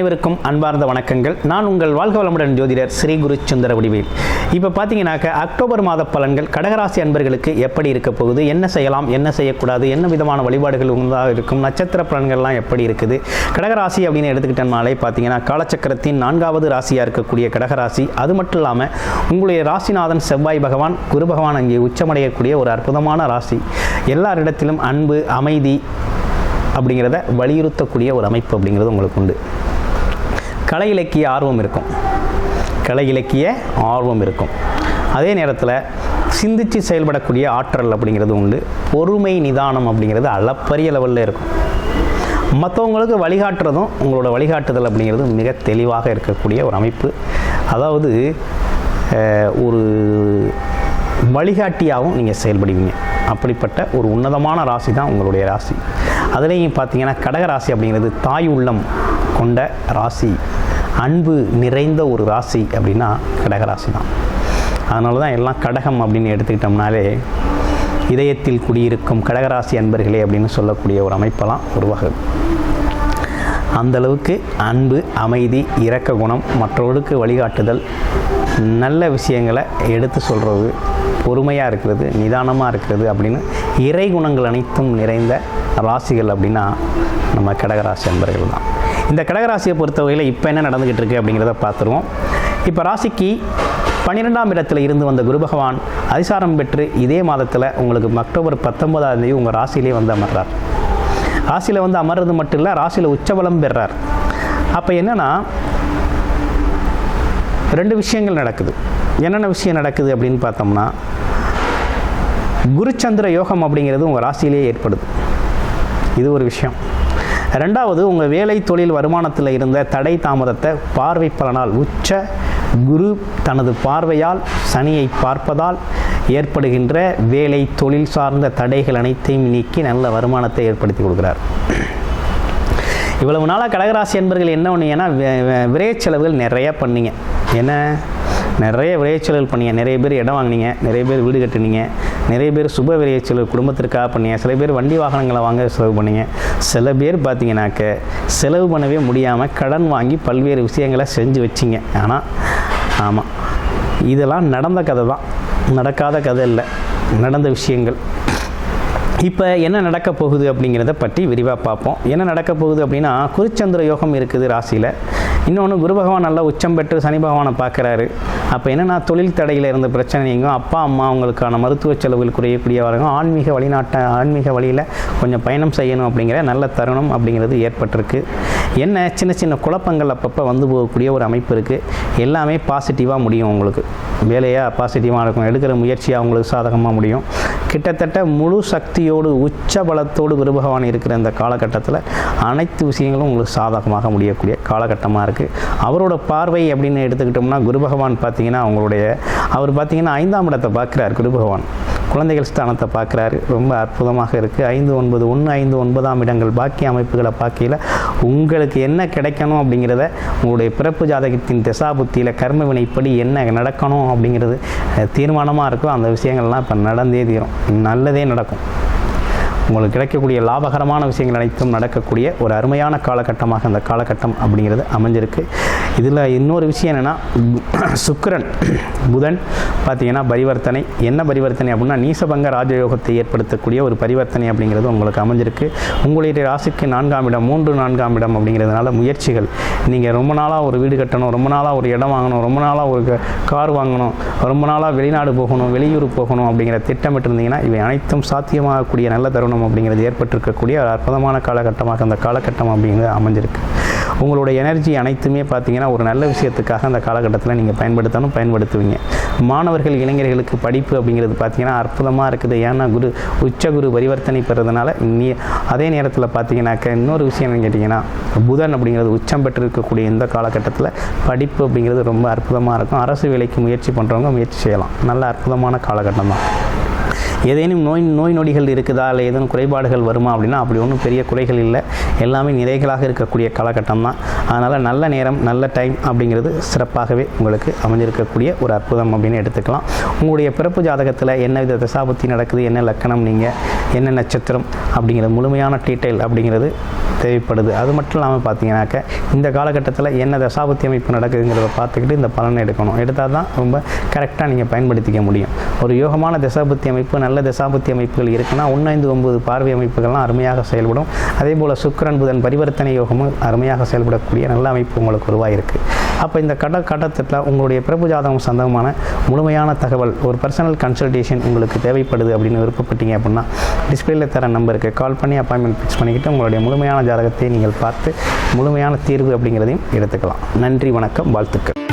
அனைவருக்கும் அன்பார்ந்த வணக்கங்கள். நான் உங்கள் வாழ்க வளமுடன் ஜோதிடர் ஸ்ரீ குரு சுந்தர வடிவேல். இப்போ பார்த்தீங்கன்னாக்க அக்டோபர் மாத பலன்கள் கடகராசி அன்பர்களுக்கு எப்படி இருக்க போகுது, என்ன செய்யலாம், என்ன செய்யக்கூடாது, என்ன விதமான வழிபாடுகள் உண்டாக இருக்கும், நட்சத்திர பலன்கள்லாம் எப்படி இருக்குது. கடகராசி அப்படின்னு எடுத்துக்கிட்டனாலே பார்த்தீங்கன்னா காலச்சக்கரத்தின் 4வது ராசியாக இருக்கக்கூடிய கடகராசி. அது மட்டும் இல்லாமல் உங்களுடைய ராசிநாதன் செவ்வாய் பகவான், குரு பகவான் அங்கே உச்சமடையக்கூடிய ஒரு அற்புதமான ராசி. எல்லாரிடத்திலும் அன்பு, அமைதி அப்படிங்கிறத வலியுறுத்தக்கூடிய ஒரு அமைப்பு அப்படிங்கிறது உங்களுக்கு உண்டு. கலை இலக்கிய ஆர்வம் இருக்கும், கலை இலக்கிய ஆர்வம் இருக்கும். அதே நேரத்தில் சிந்தித்து செயல்படக்கூடிய ஆற்றல் அப்படிங்கிறது உண்டு. பொறுமை, நிதானம் அப்படிங்கிறது அளப்பரிய லெவலில் இருக்கும். மற்றவங்களுக்கு வழிகாட்டுறதும் உங்களோட வழிகாட்டுதல் அப்படிங்கிறது மிக தெளிவாக இருக்கக்கூடிய ஒரு அமைப்பு. அதாவது ஒரு வழிகாட்டியாகவும் நீங்கள் செயல்படுவீங்க. அப்படிப்பட்ட ஒரு உன்னதமான ராசி தான் உங்களுடைய ராசி. அதுலேயும் பார்த்தீங்கன்னா கடகராசி அப்படிங்கிறது தாய் உள்ளம் கொண்ட ராசி, அன்பு நிறைந்த ஒரு ராசி அப்படின்னா கடகராசி தான். அதனால தான் எல்லாம் கடகம் அப்படின்னு எடுத்துக்கிட்டோம்னாலே இதயத்தில் குடியிருக்கும் கடகராசி அன்பர்களே அப்படின்னு சொல்லக்கூடிய ஒரு அமைப்பெல்லாம் உருவாகுது. அந்தளவுக்கு அன்பு, அமைதி, இரக்க குணம், மற்றவர்களுக்கு வழிகாட்டுதல், நல்ல விஷயங்களை எடுத்து சொல்கிறது, பொறுமையாக இருக்கிறது, நிதானமாக இருக்கிறது அப்படின்னு இறை குணங்கள் அனைத்தும் நிறைந்த ராசிகள் அப்படின்னா நம்ம கடகராசி அன்பர்கள் தான். இந்த கடகராசியை பொறுத்தவரையில் இப்போ என்ன நடந்துக்கிட்டு இருக்குது அப்படிங்கிறத பார்த்துருவோம். இப்போ ராசிக்கு 12ஆம் இடத்துல இருந்து வந்த குரு பகவான் அதிசாரம் பெற்று இதே மாதத்தில் உங்களுக்கு அக்டோபர் 19ஆம் தேதி உங்கள் ராசியிலே வந்து அமர்றார். ராசியில் வந்து அமர்றது மட்டும் இல்லை, ராசியில் உச்சபலம் பெறார். அப்போ என்னென்னா 2 விஷயங்கள் நடக்குது. என்னென்ன விஷயம் நடக்குது அப்படின்னு பார்த்தோம்னா, குருச்சந்திர யோகம் அப்படிங்கிறது உங்கள் ராசியிலேயே ஏற்படுது. இது ஒரு விஷயம். 2வது, உங்கள் வேலை, தொழில், வருமானத்தில் இருந்த தடை தாமதத்தை பார்வை பலனால் உச்ச குரு தனது பார்வையால் சனியை பார்ப்பதால் ஏற்படுகின்ற வேலை, தொழில் சார்ந்த தடைகள் அனைத்தையும் நீக்கி நல்ல வருமானத்தை ஏற்படுத்தி கொடுக்குறார். இவ்வளவு நாளாக கடகராசி என்பர்கள் என்ன ஒன்றுங்கன்னா விரைய செலவுகள் நிறையா பண்ணீங்க. என்ன நிறைய விரையச்செலவு பண்ணீங்க. நிறைய பேர் இடம் வாங்கினீங்க, நிறைய பேர் வீடு கட்டினீங்க, நிறைய பேர் சுப விரையச்செலவு குடும்பத்திற்காக பண்ணீங்க. சில பேர் வண்டி வாகனங்களை வாங்க செலவு பண்ணீங்க. சில பேர் பார்த்தீங்கன்னாக்க செலவு பண்ணவே முடியாமல் கடன் வாங்கி பல்வேறு விஷயங்களை செஞ்சு வச்சிங்க. ஆனால் ஆமாம், இதெல்லாம் நடந்த கதை தான், நடக்காத கதை இல்லை, நடந்த விஷயங்கள். இப்போ என்ன நடக்க போகுது அப்படிங்கிறத பற்றி விரிவாக பார்ப்போம். என்ன நடக்க போகுது அப்படின்னா, குருச்சந்திர யோகம் இருக்குது ராசியில். இன்னொன்று, குரு பகவான் நல்லா உச்சம் பெற்று சனி பகவானை பார்க்குறாரு. அப்போ என்னென்னா தொழில் தடையில் இருந்த பிரச்சனையும், அப்பா அம்மா அவங்களுக்கான மருத்துவ செலவுகள் குறையக்கூடியவர்கள், ஆன்மீக வழியில் கொஞ்சம் பயணம் செய்யணும் அப்படிங்கிற நல்ல தருணம் அப்படிங்கிறது ஏற்பட்டிருக்கு. என்ன சின்ன சின்ன குழப்பங்கள் அப்பப்போ வந்து போகக்கூடிய ஒரு அமைப்பு இருக்குது. எல்லாமே பாசிட்டிவாக முடியும். உங்களுக்கு வேலையாக பாசிட்டிவாக இருக்கும், எடுக்கிற முயற்சியாக அவங்களுக்கு சாதகமாக முடியும். கிட்டத்தட்ட முழு சக்தியோடு உச்ச பலத்தோடு குரு பகவான் இருக்கிற இந்த காலகட்டத்தில் அனைத்து விஷயங்களும் உங்களுக்கு சாதகமாக முடியக்கூடிய காலகட்டமாக இருக்குது. அவரோட பார்வை அப்படின்னு எடுத்துக்கிட்டோம்னா, குரு பகவான் பார்த்திங்கன்னா அவர் பார்த்திங்கன்னா 5ஆம் இடத்தை பார்க்குறார். குரு பகவான் குழந்தைகள் ஸ்தானத்தை பார்க்குறாரு. ரொம்ப அற்புதமாக இருக்குது. 5, 9, 1, 5, 9ஆம் இடங்கள் பாக்கிய அமைப்புகளை பார்க்கையில் உங்களுக்கு என்ன கிடைக்கணும் அப்படிங்கிறத உங்களுடைய பிறப்பு ஜாதகத்தின் திசாபுத்தியில் கர்ம வினைப்படி என்ன நடக்கணும் அப்படிங்கிறது தீர்மானமாக இருக்கும். அந்த விஷயங்கள்லாம் இப்போ நடந்தே தீரும், நல்லதே நடக்கும். உங்களுக்கு கிடைக்கக்கூடிய லாபகரமான விஷயங்கள் அனைத்தும் நடக்கக்கூடிய ஒரு அருமையான காலகட்டமாக அந்த காலகட்டம் அப்படிங்கிறது அமைஞ்சிருக்கு. இதில் இன்னொரு விஷயம் என்னென்னா, சுக்கிரன் புதன் பார்த்திங்கன்னா பரிவர்த்தனை. என்ன பரிவர்த்தனை அப்படின்னா, நீசபங்க ராஜயோகத்தை ஏற்படுத்தக்கூடிய ஒரு பரிவர்த்தனை அப்படிங்கிறது உங்களுக்கு அமைஞ்சிருக்கு. உங்களுடைய ராசிக்கு 4ஆம் இடம், 3, 4ஆம் இடம் அப்படிங்கிறதுனால முயற்சிகள், நீங்கள் ரொம்ப நாளாக ஒரு வீடு கட்டணும், ரொம்ப நாளாக ஒரு இடம் வாங்கணும், ரொம்ப நாளாக ஒரு கார் வாங்கணும், ரொம்ப நாளாக வெளிநாடு போகணும், வெளியூர் போகணும் அப்படிங்கிற திட்டமிட்டிருந்தீங்கன்னா இவை அனைத்தும் சாத்தியமாகக்கூடிய நல்ல தருணம் அப்படிங்கிறது ஏற்பட்டிருக்கக்கூடிய ஒரு அற்புதமான காலகட்டமாக அந்த காலகட்டம் அப்படிங்கிறது அமைஞ்சிருக்கு. உங்களுடைய எனர்ஜி அனைத்துமே பார்த்தீங்கன்னா ஒரு நல்ல விஷயத்துக்காக அந்த காலகட்டத்தில் நீங்கள் பயன்படுத்துவீங்க. மாணவர்கள், இளைஞர்களுக்கு படிப்பு அப்படிங்கிறது பார்த்தீங்கன்னா அற்புதமாக இருக்குது. ஏன்னா உச்சகுரு பரிவர்த்தனை பெறதுனால அதே நேரத்தில் பார்த்தீங்கன்னாக்க இன்னொரு விஷயம் என்னன்னு கேட்டிங்கன்னா, புதன் அப்படிங்கிறது உச்சம் பெற்று இருக்கக்கூடிய இந்த காலகட்டத்தில் படிப்பு அப்படிங்கிறது ரொம்ப அற்புதமாக இருக்கும். அரசு வேலைக்கு முயற்சி பண்ணுறவங்க முயற்சி செய்யலாம். நல்ல அற்புதமான காலகட்டம் தான். ஏதேனும் நோய் நொடிகள் இருக்குதா, இல்லை ஏதேனும் குறைபாடுகள் வருமா அப்படின்னா அப்படி ஒன்றும் பெரிய குறைகள் இல்லை. எல்லாமே நிறைகளாக இருக்கக்கூடிய காலகட்டம் தான். அதனால் நல்ல நேரம், நல்ல டைம் அப்படிங்கிறது சிறப்பாகவே உங்களுக்கு அமைஞ்சிருக்கக்கூடிய ஒரு அற்புதம் அப்படின்னு எடுத்துக்கலாம். உங்களுடைய பிறப்பு ஜாதகத்தில் என்ன வித தசாபுத்தி நடக்குது, என்ன லக்கணம், நீங்கள் என்ன நட்சத்திரம் அப்படிங்கிறது முழுமையான டீட்டெயில் அப்படிங்கிறது தேவைப்படுது. அது மட்டும் இல்லாமல் பார்த்தீங்கன்னாக்க இந்த காலகட்டத்தில் என்ன தசாபுத்தி அமைப்பு நடக்குதுங்கிறத பார்த்துக்கிட்டு இந்த பலனை எடுக்கணும். எடுத்தால் தான் ரொம்ப கரெக்டாக நீங்கள் பயன்படுத்திக்க முடியும். ஒரு யோகமான தசாபுத்தி அமைப்பு, நல்ல தசாபுத்தி அமைப்புகள் இருக்குன்னா 1-5-9 பார்வை அமைப்புகள்லாம் அருமையாக செயல்படும். அதே போல் சுக்கிரன் புதன் பரிவர்த்தனை யோகமும் அருமையாக செயல்படக்கூடிய நல்ல அமைப்பு உங்களுக்கு உருவாயிருக்கு. அப்போ இந்த கட்டத்தில் உங்களுடைய பிறப்பு ஜாதகம் சம்பந்தமான முழுமையான தகவல், ஒரு பர்சனல் கன்சல்டேஷன் உங்களுக்கு தேவைப்படுது அப்படின்னு விருப்பப்பட்டீங்க அப்படின்னா டிஸ்பிளேல தர நம்பருக்கு கால் பண்ணி அப்பாயின்மெண்ட் ஃபிக்ஸ் பண்ணிக்கிட்டு உங்களுடைய முழுமையான ஜாதகத்தை நீங்கள் பார்த்து முழுமையான தீர்வு அப்படிங்கிறதையும் எடுத்துக்கலாம். நன்றி, வணக்கம், வாழ்த்துக்கள்.